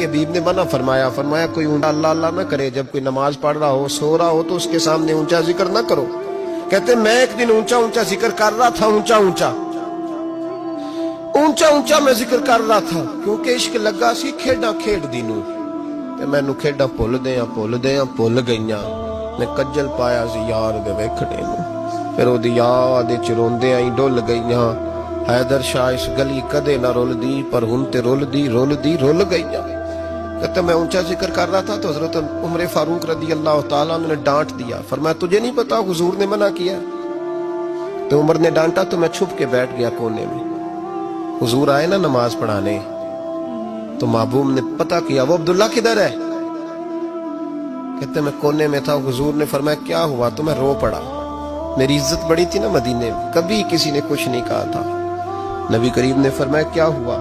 کے حبیب نے منع فرمایا، فرمایا کوئی اونچا اللہ اللہ نہ کرے، جب کوئی نماز پڑھ رہا ہو سو رہا ہو تو اس کے سامنے اونچا ذکر نہ کرو۔ کہتے میں ایک دن اونچا اونچا ذکر کر رہا تھا، اونچا اونچا میں ذکر کر رہا تھا، کیونکہ عشق لگا سی کھیڈاں کھیڈ دی نوں تے مینوں کھیڈاں بھل گئیاں، میں کجل پایا سی یار دے ویکھنے نوں، پھر او دی یاد وچ روندیاں ہی ڈل گئیاں، حیدر شاہ اس گلی کدے نہ رول دی، پر ہن تے رول گئیاں۔ کہتے میں اونچا ذکر کر رہا تھا تو حضرت عمر فاروق رضی اللہ تعالیٰ عنہ نے ڈانٹ دیا، فرمایا تجھے نہیں پتا حضور نے منع کیا؟ تو عمر نے ڈانٹا تو میں چھپ کے بیٹھ گیا کونے میں۔ حضور آئے نا نماز پڑھانے تو محبوب نے پتہ کیا وہ عبداللہ کدھر ہے؟ کہتے میں کونے میں تھا، حضور نے فرمایا کیا ہوا؟ تو میں رو پڑا، میری عزت بڑی تھی نا مدینے میں، کبھی کسی نے کچھ نہیں کہا تھا۔ نبی کریم نے فرمایا کیا ہوا؟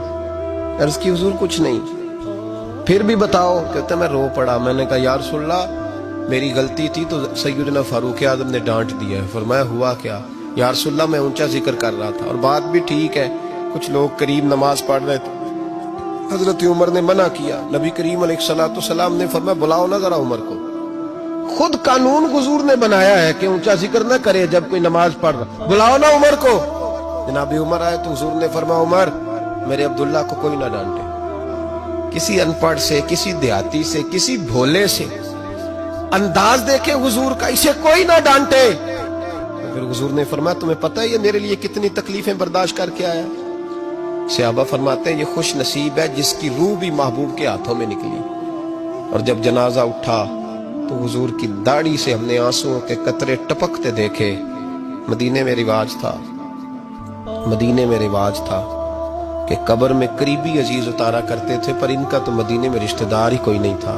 عرض کی حضور کچھ نہیں۔ پھر بھی بتاؤ؟ کہتے میں رو پڑا، میں نے کہا یا رسول اللہ میری غلطی تھی تو سیدنا فاروق اعظم نے ڈانٹ دیا ہے۔ فرمایا ہوا کیا؟ یا رسول اللہ میں اونچا ذکر کر رہا تھا، اور بات بھی ٹھیک ہے، کچھ لوگ قریب نماز پڑھ رہے تھے، حضرت عمر نے منع کیا، نبی کریم علیہ السلام نے فرمایا بلاؤ نہ ذرا عمر کو۔ خود قانون حضور نے بنایا ہے کہ اونچا ذکر نہ کرے جب کوئی نماز پڑھ رہا، بلاؤ نہ عمر کو۔ جناب عمر آئے تو حضور نے فرمایا عمر میرے عبداللہ کو کوئی نہ ڈانٹے، کسی ان پڑھ سے، کسی دیہاتی سے، کسی بھولے سے انداز دیکھے حضور کا، اسے کوئی نہ ڈانٹے۔ پھر حضور نے فرمایا تمہیں پتہ ہے یہ میرے لیے کتنی تکلیفیں برداشت کر کے آیا؟ صحابہ فرماتے ہیں یہ خوش نصیب ہے جس کی روح بھی محبوب کے ہاتھوں میں نکلی۔ اور جب جنازہ اٹھا تو حضور کی داڑھی سے ہم نے آنسوؤں کے قطرے ٹپکتے دیکھے۔ مدینے میں رواج تھا کہ قبر میں قریبی عزیز اتارا کرتے تھے، پر ان کا تو مدینے میں رشتہ دار ہی کوئی نہیں تھا۔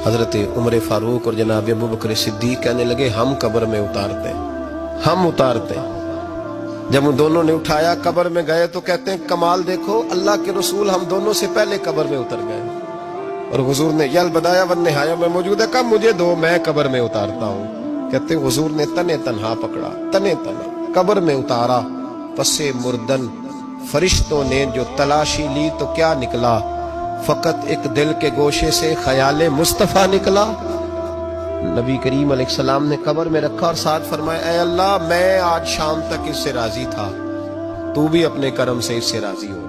حضرت عمر فاروق اور جناب ابو بکر صدیق کہنے لگے ہم قبر میں اتارتے جب ان دونوں نے اٹھایا قبر میں گئے تو کہتے ہیں کمال دیکھو اللہ کے رسول ہم دونوں سے پہلے قبر میں اتر گئے، اور حضور نے یل بدایا ون نہایا میں موجود ہے، کب مجھے دو میں قبر میں اتارتا ہوں۔ کہتے ہیں حضور نے تنے تنہا پکڑا، تنے تنہا قبر میں اتارا، پسے مردن فرشتوں نے جو تلاشی لی تو کیا نکلا؟ فقط ایک دل کے گوشے سے خیال مصطفیٰ نکلا۔ نبی کریم علیہ السلام نے قبر میں رکھا اور ساتھ فرمایا اے اللہ میں آج شام تک اس سے راضی تھا، تو بھی اپنے کرم سے اس سے راضی ہو۔